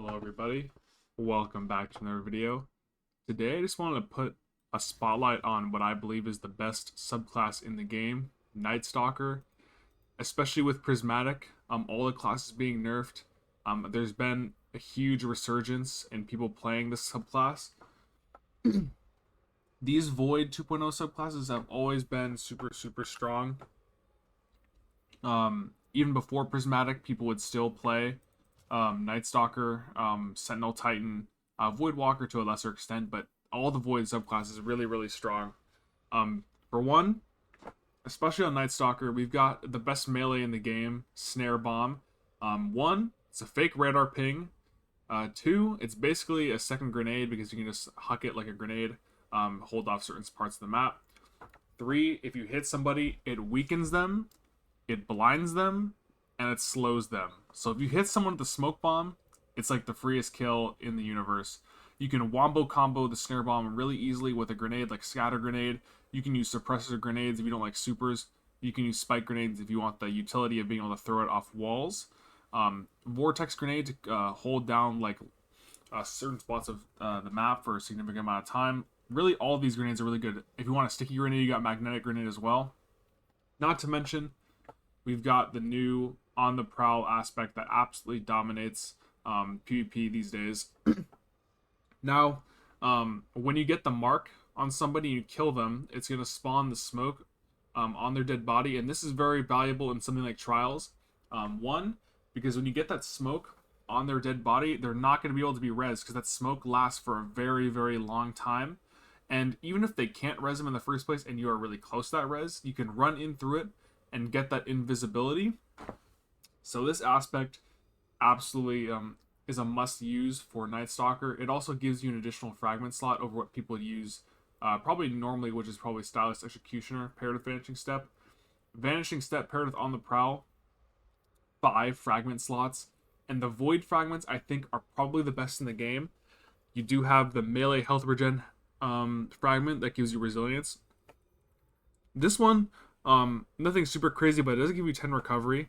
Hello everybody, welcome back to another video. Today I just wanted to put a spotlight on what I believe is the best subclass in the game, Nightstalker, especially with Prismatic, all the classes being nerfed. There's been a huge resurgence in people playing this subclass. These Void 2.0 subclasses have always been super strong. Even before Prismatic, people would still play Nightstalker, Sentinel Titan, Void Walker to a lesser extent, but all the Void subclasses really strong. For one, especially on Nightstalker, we've got the best melee in the game, Snare Bomb. One, it's a fake radar ping. Two, it's basically a second grenade because you can just huck it like a grenade, hold off certain parts of the map. Three, if you hit somebody, it weakens them, it blinds them, and it slows them. So if you hit someone with the smoke bomb, it's like the freest kill in the universe. You can wombo combo the snare bomb really easily with a grenade like scatter grenade. You can use suppressor grenades if you don't like supers. You can use spike grenades if you want the utility of being able to throw it off walls. Vortex grenade to hold down like certain spots of the map for a significant amount of time. Really, all of these grenades are really good. If you want a sticky grenade, you got magnetic grenade as well. Not to mention, we've got the new on the prowl aspect that absolutely dominates PvP these days. Now, when you get the mark on somebody and you kill them, it's going to spawn the smoke on their dead body, and this is very valuable in something like trials. One, because when you get that smoke on their dead body, they're not going to be able to be res because that smoke lasts for a very long time. And even if they can't res them in the first place and you are really close to that res, you can run in through it and get that invisibility. So this aspect absolutely is a must-use for Nightstalker. It also gives you an additional fragment slot over what people use probably normally, which is probably Stylist Executioner paired with Vanishing Step. Vanishing Step paired with On the Prowl, 5 fragment slots. And the Void fragments, I think, are probably the best in the game. You do have the melee health regen fragment that gives you resilience. This one, nothing super crazy, but it does give you 10 recovery.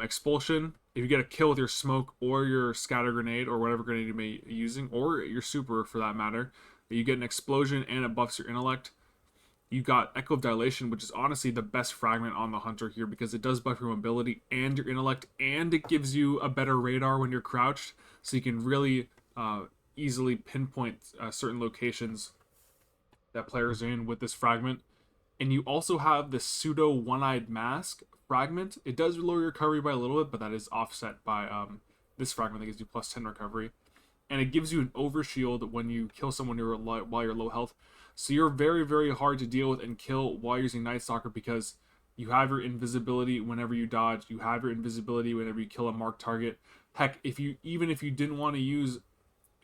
Expulsion, if you get a kill with your smoke or your scatter grenade or whatever grenade you may be using, or your super for that matter, you get an explosion and it buffs your intellect. You got Echo of Dilation, which is honestly the best fragment on the Hunter here because it does buff your mobility and your intellect, and it gives you a better radar when you're crouched, so you can really easily pinpoint certain locations that players are in with this fragment. And you also have the pseudo one-eyed mask fragment. It does lower your recovery by a little bit, but that is offset by this fragment that gives you plus 10 recovery. And it gives you an overshield when you kill someone while you're low health. So you're very hard to deal with and kill while using Nightstalker because you have your invisibility whenever you dodge. You have your invisibility whenever you kill a marked target. Heck, even if you didn't want to use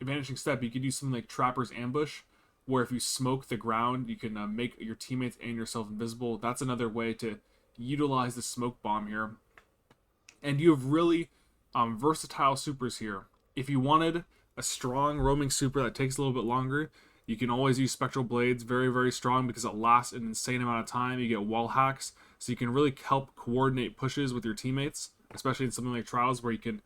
Vanishing Step, you could use something like Trapper's Ambush, where if you smoke the ground, you can make your teammates and yourself invisible. That's another way to utilize the smoke bomb here. And you have really versatile supers here. If you wanted a strong roaming super that takes a little bit longer, you can always use Spectral Blades, very strong because it lasts an insane amount of time. You get wall hacks, so you can really help coordinate pushes with your teammates, especially in something like Trials where you can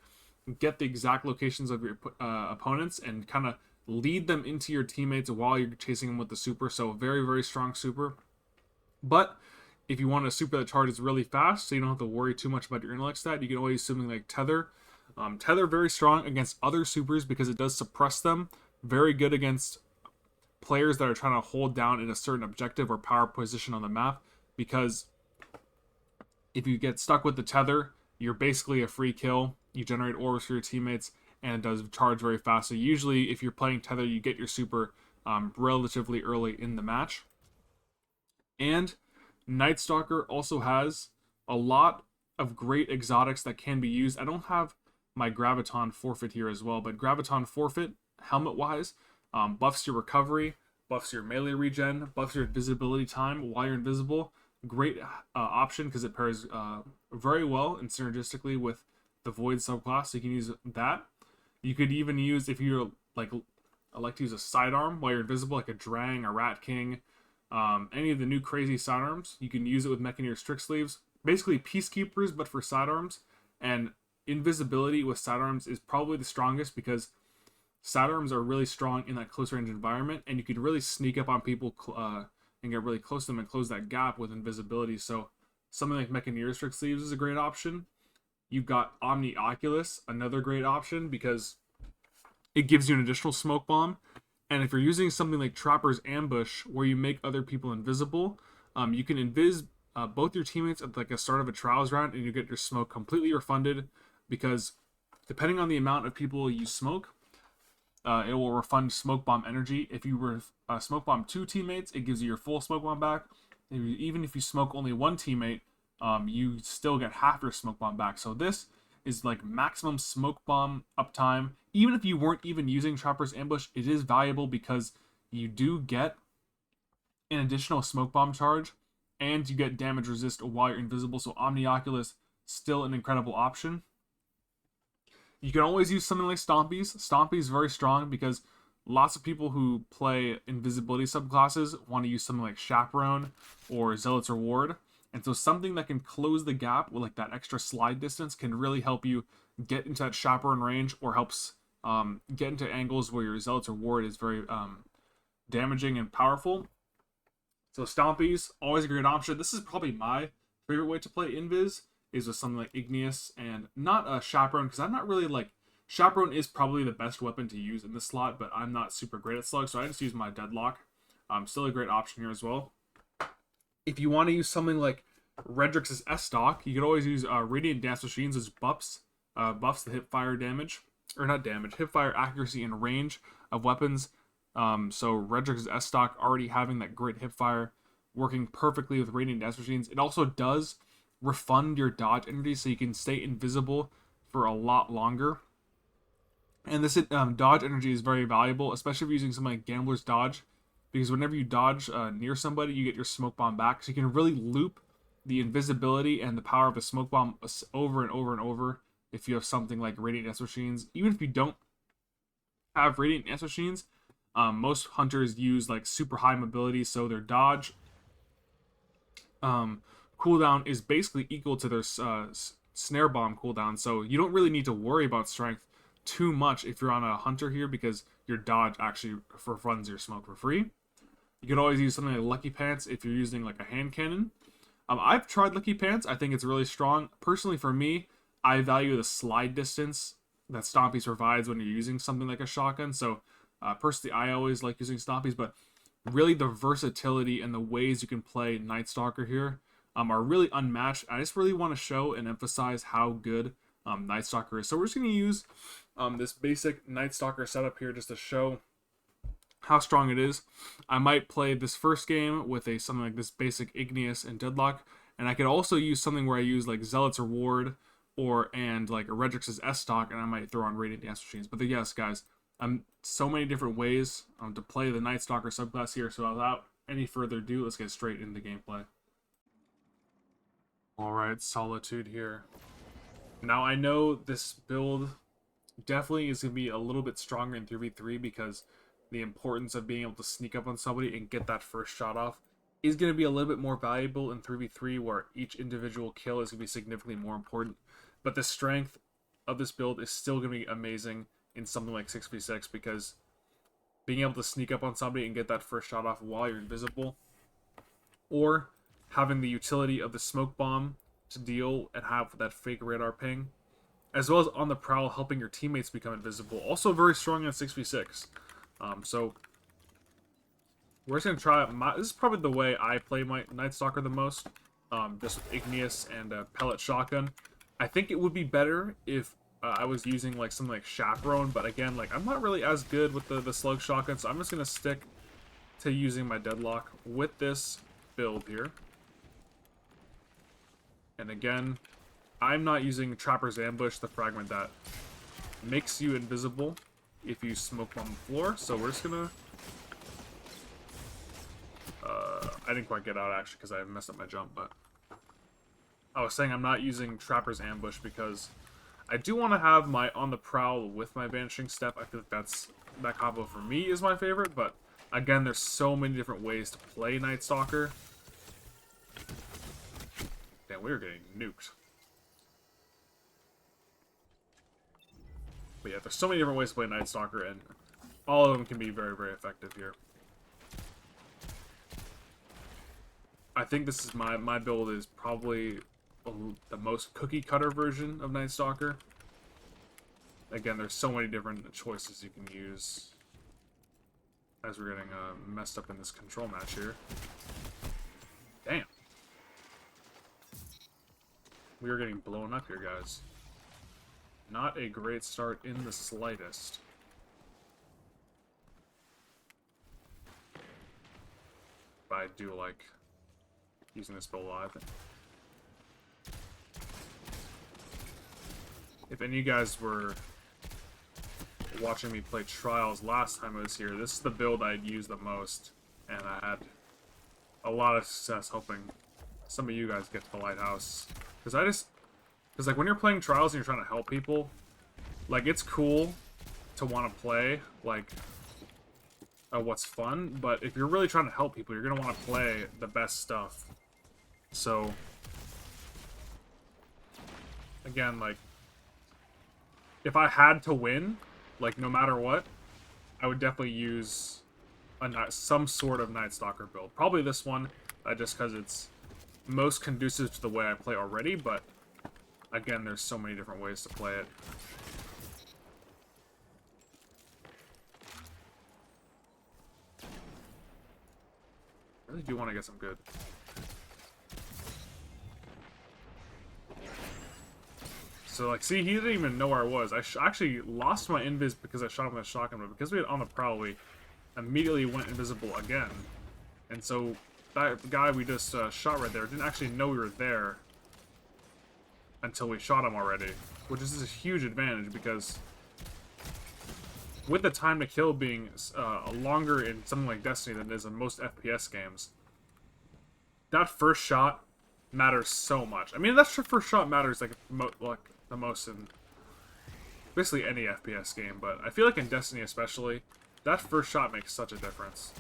get the exact locations of your opponents and kind of lead them into your teammates while you're chasing them with the super. So very strong super. But if you want a super that charges really fast, so you don't have to worry too much about your intellect stat, you can always use something like Tether. Tether very strong against other supers because it does suppress them. Very good against players that are trying to hold down in a certain objective or power position on the map, because if you get stuck with the Tether, you're basically a free kill. You generate orbs for your teammates, and it does charge very fast. So usually, if you're playing Tether, you get your super relatively early in the match. And Nightstalker also has a lot of great exotics that can be used. I don't have my Graviton Forfeit here as well, but Graviton Forfeit, helmet-wise, buffs your recovery, buffs your melee regen, buffs your invisibility time while you're invisible. Great option because it pairs very well and synergistically with the Void subclass, so you can use that. You could even use, if you're like to use a sidearm while you're invisible, like a Drang, a Rat King, any of the new crazy sidearms. You can use it with Mechanier Strix Sleeves. Basically Peacekeepers, but for sidearms. And invisibility with sidearms is probably the strongest because sidearms are really strong in that close range environment, and you can really sneak up on people and get really close to them and close that gap with invisibility. So something like Mechaneer Strict Sleeves is a great option. You've got Omni Oculus, another great option because it gives you an additional smoke bomb. And if you're using something like Trapper's Ambush, where you make other people invisible, you can invis both your teammates at like a start of a trials round, and you get your smoke completely refunded because depending on the amount of people you smoke, it will refund smoke bomb energy. If you were smoke bomb 2 teammates, it gives you your full smoke bomb back. Even if you smoke only 1 teammate, you still get half your smoke bomb back. So this is like maximum smoke bomb uptime. Even if you weren't even using Trapper's Ambush, it is valuable because you do get an additional smoke bomb charge, and you get damage resist while you're invisible. So Omni Oculus, still an incredible option. You can always use something like Stompies. Stompies is very strong because lots of people who play invisibility subclasses want to use something like Chaperone or Zealot's Reward. And so something that can close the gap with like that extra slide distance can really help you get into that Chaperone range, or helps get into angles where your Zealot's Reward is very damaging and powerful. So Stompies, always a great option. This is probably my favorite way to play Invis, is with something like Igneous and not a Chaperone, because I'm not really like... Chaperone is probably the best weapon to use in this slot, but I'm not super great at Slug, so I just use my Deadlock. Still a great option here as well. If you want to use something like Redrix's S-Stock, you could always use Radiant Dance Machines as buffs the hipfire damage, or not damage, hipfire accuracy and range of weapons. So Redrix's S-Stock already having that great hipfire, working perfectly with Radiant Dance Machines. It also does refund your dodge energy, so you can stay invisible for a lot longer. And this dodge energy is very valuable, especially if you're using something like Gambler's Dodge, because whenever you dodge near somebody, you get your smoke bomb back. So you can really loop the invisibility and the power of a smoke bomb over and over and over if you have something like Radiant Dance Machines. Even if you don't have Radiant Dance Machines, most hunters use like super high mobility, so their dodge cooldown is basically equal to their snare bomb cooldown. So you don't really need to worry about strength too much if you're on a hunter here, because your dodge actually refunds your smoke for free. You could always use something like Lucky Pants if you're using like a hand cannon. I've tried Lucky Pants. I think it's really strong. Personally, for me, I value the slide distance that Stompies provides when you're using something like a shotgun. So personally, I always like using Stompies, but really the versatility and the ways you can play Nightstalker here are really unmatched. I just really want to show and emphasize how good Nightstalker is. So we're just going to use this basic Nightstalker setup here just to show how strong it is. I might play this first game with something like this basic Igneous and Deadlock, and I could also use something where I use like Zealot's Reward and like a Redrix's S-Stock, and I might throw on Radiant Dance Machines. But yes, guys, so many different ways to play the Nightstalker subclass here. So without any further ado, let's get straight into gameplay. Alright, Solitude here. Now I know this build definitely is going to be a little bit stronger in 3v3 because the importance of being able to sneak up on somebody and get that first shot off is going to be a little bit more valuable in 3v3, where each individual kill is going to be significantly more important. But the strength of this build is still going to be amazing in something like 6v6, because being able to sneak up on somebody and get that first shot off while you're invisible, or having the utility of the smoke bomb to deal and have that fake radar ping, as well as on the prowl helping your teammates become invisible, also very strong on 6v6. So we're just going to try out this is probably the way I play my Nightstalker the most, just with Igneous and Pellet Shotgun. I think it would be better if I was using like something like Chaperone, but again, like I'm not really as good with the Slug Shotgun, so I'm just going to stick to using my Deadlock with this build here. And again, I'm not using Trapper's Ambush, the fragment that makes you invisible if you smoke on the floor. So we're just gonna... I didn't quite get out actually because I messed up my jump, but... I was saying I'm not using Trapper's Ambush because I do want to have my On the Prowl with my Vanishing Step. I feel like that combo for me is my favorite, but again, there's so many different ways to play Nightstalker. Damn, we are getting nuked. But yeah, there's so many different ways to play Nightstalker, and all of them can be very, very effective here. I think this is my build is probably the most cookie cutter version of Nightstalker. Again, there's so many different choices you can use as we're getting messed up in this control match here. Damn. We are getting blown up here, guys. Not a great start in the slightest. But I do like using this build live. If any of you guys were watching me play Trials last time I was here, this is the build I'd use the most, and I had a lot of success helping some of you guys get to the lighthouse. Because like when you're playing Trials and you're trying to help people, like it's cool to want to play like what's fun, but if you're really trying to help people, you're gonna want to play the best stuff. So again, like if I had to win, like no matter what, I would definitely use some sort of Nightstalker build. Probably this one, just because it's most conducive to the way I play already, but again, there's so many different ways to play it. I really do want to get some good. So, like, see, he didn't even know where I was. I actually lost my invis because I shot him with a shotgun, but because we had on the prowl, we immediately went invisible again. And so, that guy we just shot right there didn't actually know we were there until we shot him already. Which is a huge advantage, because with the time to kill being longer in something like Destiny than it is in most FPS games, that first shot matters so much. I mean, that first shot matters like the most in basically any FPS game, but I feel like in Destiny especially, that first shot makes such a difference.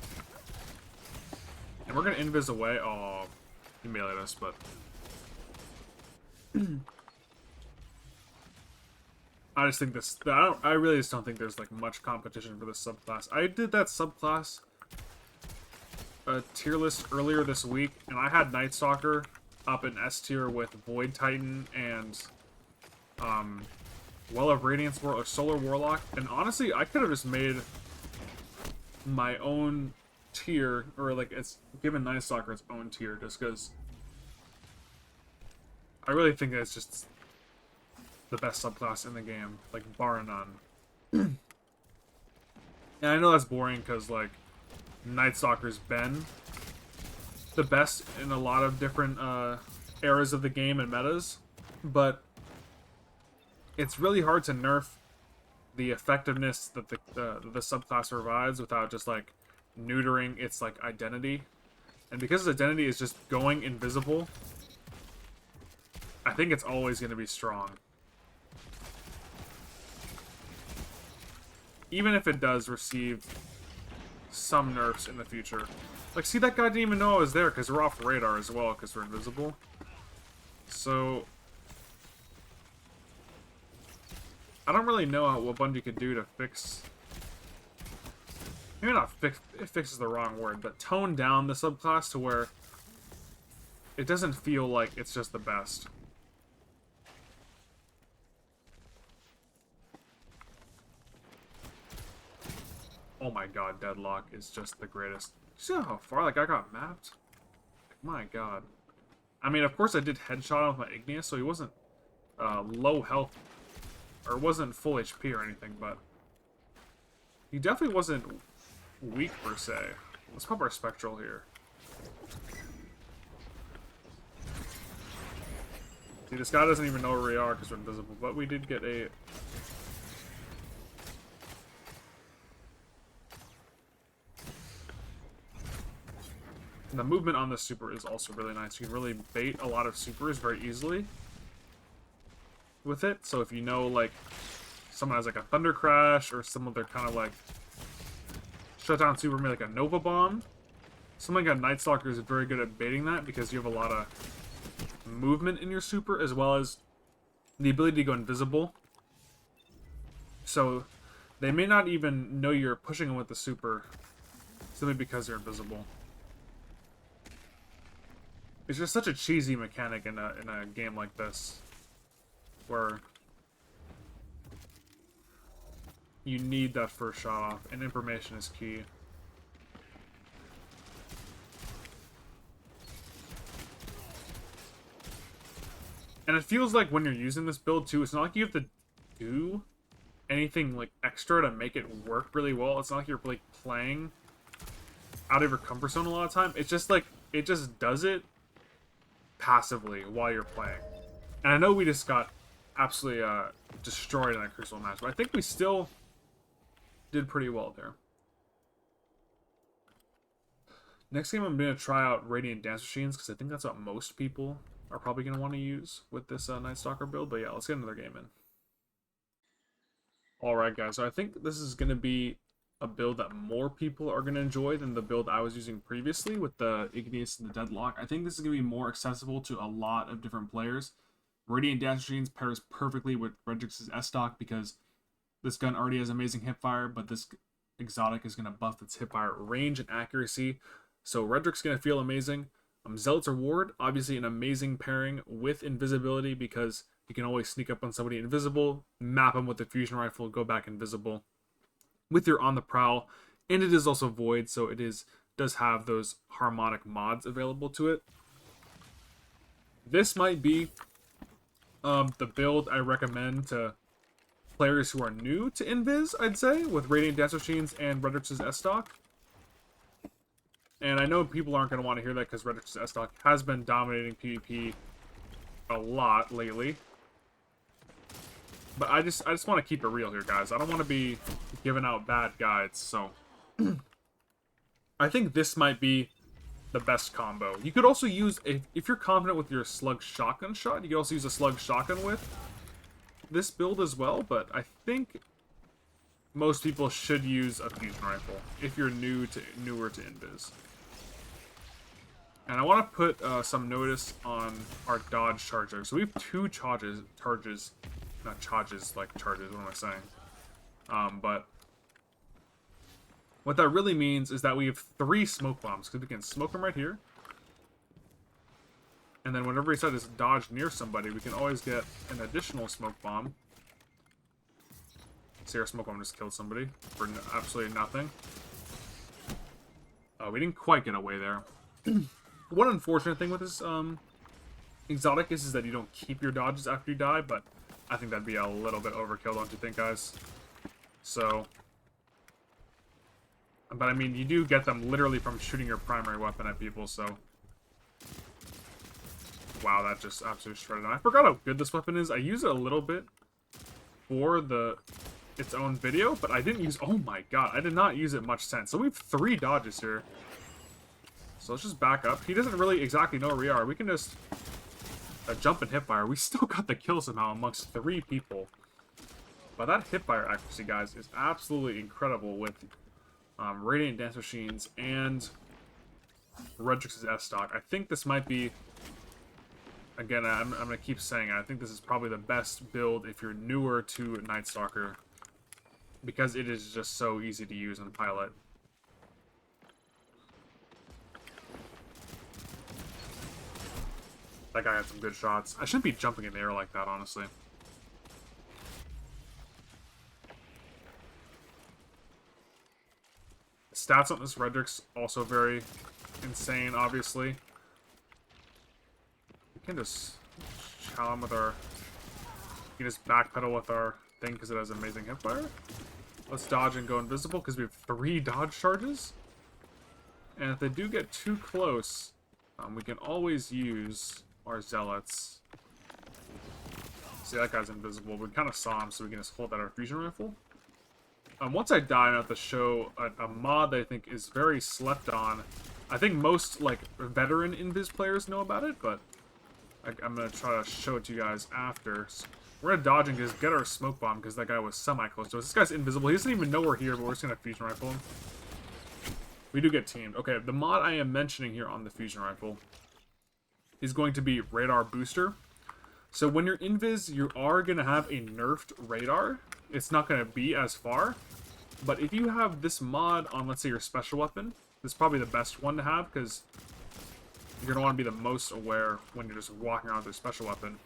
And we're gonna invis away. Oh, he meleeed us, but I just think this. I really just don't think there's like much competition for this subclass. I did that subclass tier list earlier this week, and I had Nightstalker up in S tier with Void Titan and Well of Radiance or Solar Warlock, and honestly, I could have just made my own tier, or like it's given Nightstalker its own tier, just because I really think it's just the best subclass in the game, like bar none. And I know that's boring because like Nightstalker's been the best in a lot of different eras of the game and metas, but it's really hard to nerf the effectiveness that the subclass provides without just like neutering its like identity. And because its identity is just going invisible, I think it's always going to be strong. Even if it does receive some nerfs in the future. Like, see, that guy didn't even know I was there because we're off radar as well because we're invisible. So I don't really know what Bungie could do to fix... Maybe not fix... It fixes the wrong word, but tone down the subclass to where it doesn't feel like it's just the best. Oh my god, Deadlock is just the greatest. See how far that guy got mapped? My god. I mean, of course I did headshot him with my Igneous, so he wasn't low health, or wasn't full HP or anything, but he definitely wasn't weak per se. Let's pop our Spectral here. See, this guy doesn't even know where we are because we're invisible, but we did get a... And the movement on this super is also really nice. You can really bait a lot of supers very easily with it. So if you know, like, someone has like a Thunder Crash, or some of their kind of like shutdown super, maybe like a Nova Bomb, something like a Nightstalker is very good at baiting that because you have a lot of movement in your super, as well as the ability to go invisible. So they may not even know you're pushing them with the super simply because they're invisible. It's just such a cheesy mechanic in a game like this, where you need that first shot off, and information is key. And it feels like when you're using this build too, it's not like you have to do anything like extra to make it work really well. It's not like you're like playing out of your comfort zone a lot of time. It's just like it just does it passively while you're playing. And I know we just got absolutely destroyed in that Crucible match, but I think we still did pretty well there. Next game, I'm going to try out Radiant Dance Machines, because I think that's what most people are probably going to want to use with this Nightstalker build. But yeah, let's get another game in. Alright guys, so I think this is going to be a build that more people are going to enjoy than the build I was using previously with the Igneous and the Deadlock. I think this is going to be more accessible to a lot of different players. Radiant Dance Machines pairs perfectly with Redrix's S-Stock because this gun already has amazing hipfire, but this exotic is going to buff its hipfire range and accuracy. So Redrix's going to feel amazing. Zealot's Reward, obviously an amazing pairing with invisibility because you can always sneak up on somebody invisible, map them with the fusion rifle, go back invisible with your On the Prowl. And it is also Void, so it does have those harmonic mods available to it. This might be the build I recommend to players who are new to Invis, I'd say, with Radiant Dance Machines and Redrix's S-Stock. And I know people aren't going to want to hear that because Redrix's S-Stock has been dominating PvP a lot lately. But I just want to keep it real here, guys. I don't want to be giving out bad guides, so I think this might be the best combo. You could also use, if you're confident with your slug shotgun shot, you could also use a slug shotgun with this build as well, but I think most people should use a fusion rifle if you're newer to Invis. And I want to put some notice on our dodge charger. So we have two charges, not charges like charges, what am I saying? But what that really means is that we have 3 smoke bombs, because we can smoke them right here. And then whenever we decide to dodge near somebody, we can always get an additional smoke bomb. See, our smoke bomb just killed somebody for absolutely nothing. Oh, we didn't quite get away there. One unfortunate thing with this exotic is that you don't keep your dodges after you die, but I think that'd be a little bit overkill, don't you think, guys? So, but I mean, you do get them literally from shooting your primary weapon at people, so. Wow, that just absolutely shredded. I forgot how good this weapon is. I use it a little bit for its own video, but I didn't use. Oh my god, I did not use it much sense. So we have 3 dodges here. So let's just back up. He doesn't really exactly know where we are. We can just jump and hipfire. We still got the kill somehow amongst 3 people. But that hipfire accuracy, guys, is absolutely incredible with Radiant Dance Machines and Redrix's S-Stock. I think this might be, again, I'm going to keep saying it, I think this is probably the best build if you're newer to Nightstalker, because it is just so easy to use and pilot. That guy had some good shots. I shouldn't be jumping in the air like that, honestly. Stats on this Redrix also very insane, obviously. We can just chow him with our... We can just backpedal with our thing because it has amazing hipfire. Let's dodge and go invisible because we have 3 dodge charges. And if they do get too close, we can always use our zealots. See, that guy's invisible. We kind of saw him, so we can just hold out our fusion rifle. Once I die, I'm going to have to show a mod that I think is very slept on. I think most, like, veteran Invis players know about it, but I'm going to try to show it to you guys after. So we're going to dodge and just get our smoke bomb because that guy was semi-close to us. This guy's invisible. He doesn't even know we're here, but we're just going to fusion rifle him. We do get teamed. Okay, the mod I am mentioning here on the fusion rifle is going to be Radar Booster. So when you're Invis, you are going to have a nerfed radar. it's not going to be as far. But if you have this mod on, let's say, your special weapon, this is probably the best one to have, because you're going to want to be the most aware when you're just walking around with your special weapon.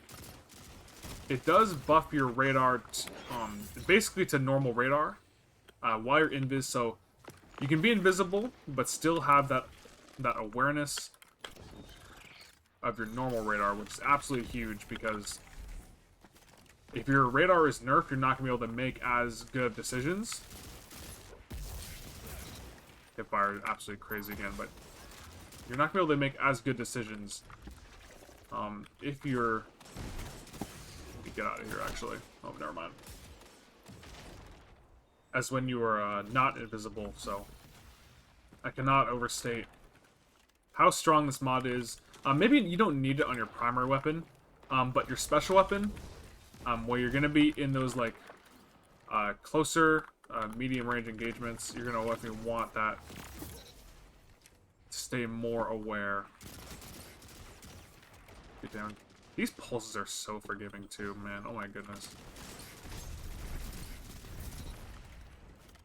It does buff your radar basically to normal radar while you're invis, so you can be invisible, but still have that awareness of your normal radar, which is absolutely huge, because if your radar is nerfed, you're not going to be able to make as good of decisions. Hipfire is absolutely crazy again, but you're not going to be able to make as good decisions if you're... Let me get out of here, actually. Oh, never mind. As when you are not invisible, so I cannot overstate how strong this mod is. Maybe you don't need it on your primary weapon, but your special weapon, where you're going to be in those, like, closer, medium-range engagements, you're going to definitely want that to stay more aware. Get down. These pulses are so forgiving, too, man. Oh my goodness.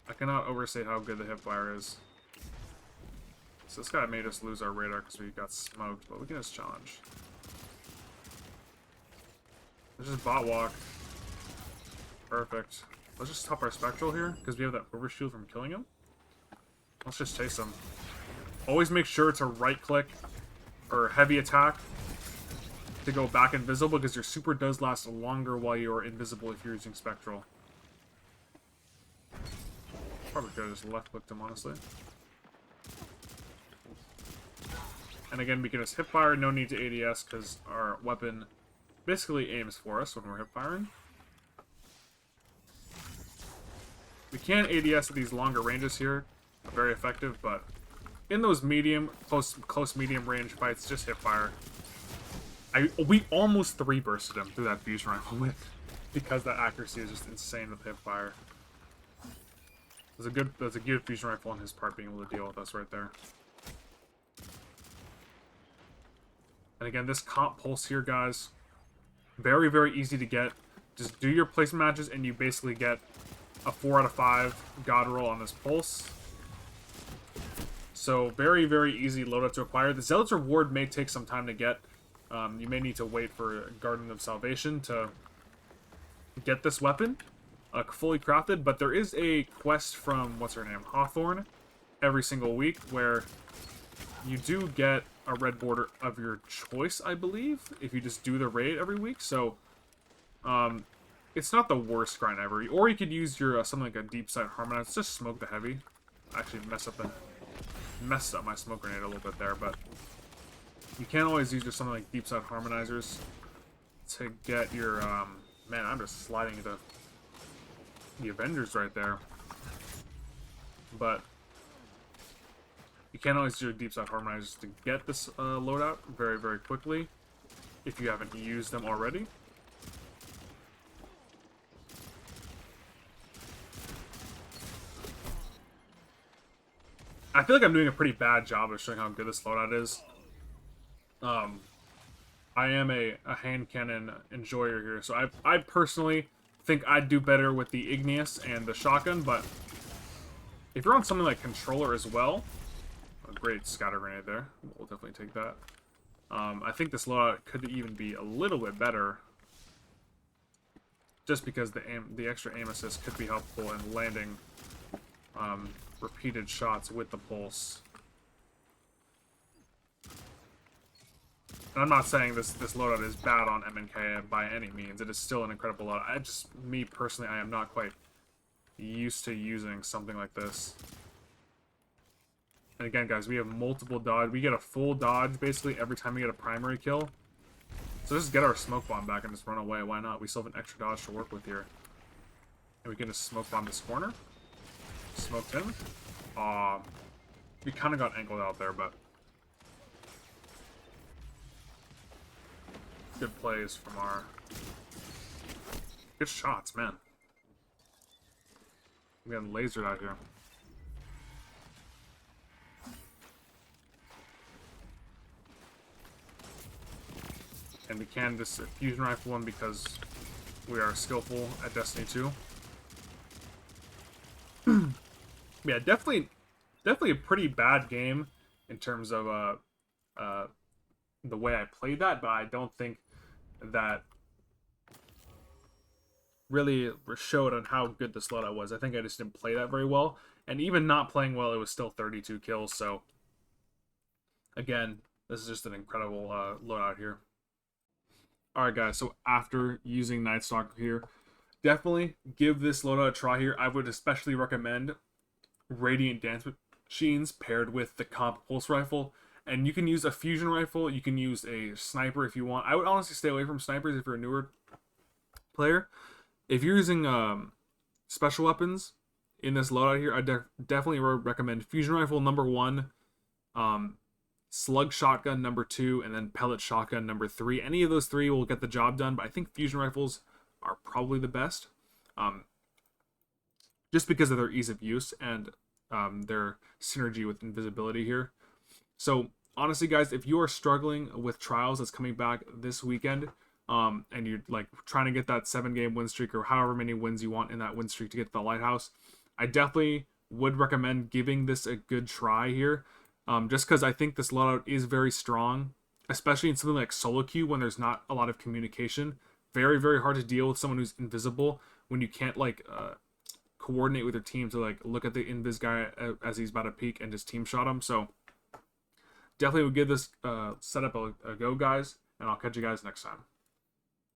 I cannot overstate how good the hipfire is. So this guy made us lose our radar because we got smoked, but we can just challenge. Let's just bot walk. Perfect. Let's just top our spectral here because we have that overshield from killing him. Let's just chase him. Always make sure to right click or heavy attack to go back invisible, because your super does last longer while you are invisible if you're using spectral. Probably could have just left clicked him, honestly. And again, we can just hip fire, no need to ADS, because our weapon basically aims for us when we're hip firing. We can ADS at these longer ranges here, very effective, but in those medium, close medium range fights, just hip fire. We almost 3-bursted him through that fusion rifle with, because that accuracy is just insane with hip fire. That's a good fusion rifle on his part, being able to deal with us right there. And again, this comp pulse here, guys, very, very easy to get. Just do your placement matches, and you basically get a 4 out of 5 god roll on this pulse. So very, very easy loadout to acquire. The Zealot's Reward may take some time to get. You may need to wait for Garden of Salvation to get this weapon fully crafted, but there is a quest from, what's her name, Hawthorne, every single week, where you do get a red border of your choice, I believe, if you just do the raid every week. So it's not the worst grind ever. Or you could use your something like a deep sight harmonizer. Just smoke the heavy. Actually messed up my smoke grenade a little bit there, but you can always use something like deep sight harmonizers to get your man, I'm just sliding into the Avengers right there. But you can always do deep sight harmonizers to get this loadout very, very quickly if you haven't used them already. I feel like I'm doing a pretty bad job of showing how good this loadout is. I am a hand cannon enjoyer here, so I personally think I'd do better with the Igneous and the shotgun, but if you're on something like controller as well, a great scatter grenade there, we'll definitely take that. I think this loadout could even be a little bit better, just because the extra aim assist could be helpful in landing repeated shots with the pulse. And I'm not saying this loadout is bad on MNK by any means. It is still an incredible loadout. Me personally, I am not quite used to using something like this. And again, guys, we have multiple dodge. We get a full dodge basically every time we get a primary kill. So just get our smoke bomb back and just run away. Why not? We still have an extra dodge to work with here. And we can just smoke bomb this corner. Smoked him. We kind of got angled out there, but good plays from our... Good shots, man. We got lasered out here. And we can just fusion rifle him because we are skillful at Destiny 2. Yeah, definitely a pretty bad game in terms of uh the way I played that, but I don't think that really showed on how good this loadout was. I think I just didn't play that very well, and even not playing well, it was still 32 kills. So again, this is just an incredible loadout here. All right, guys. So after using Nightstalker here, definitely give this loadout a try here. I would especially recommend Radiant Dance Machines paired with the Comp Pulse Rifle. And you can use a fusion rifle. You can use a sniper if you want. I would honestly stay away from snipers if you're a newer player. If you're using special weapons in this loadout here, I definitely recommend fusion rifle number 1, um, slug shotgun number 2, and then pellet shotgun number 3. Any of those 3 will get the job done, but I think fusion rifles are probably the best, just because of their ease of use and their synergy with invisibility here. So honestly, guys, if you are struggling with Trials that's coming back this weekend, and you're like trying to get that 7-game win streak or however many wins you want in that win streak to get to the lighthouse, I definitely would recommend giving this a good try here, just because I think this loadout is very strong, especially in something like solo queue when there's not a lot of communication. Very, very hard to deal with someone who's invisible when you can't like coordinate with your team to like look at the invis guy as he's about to peek and just team shot him. So definitely would give this setup a go, guys, and I'll catch you guys next time.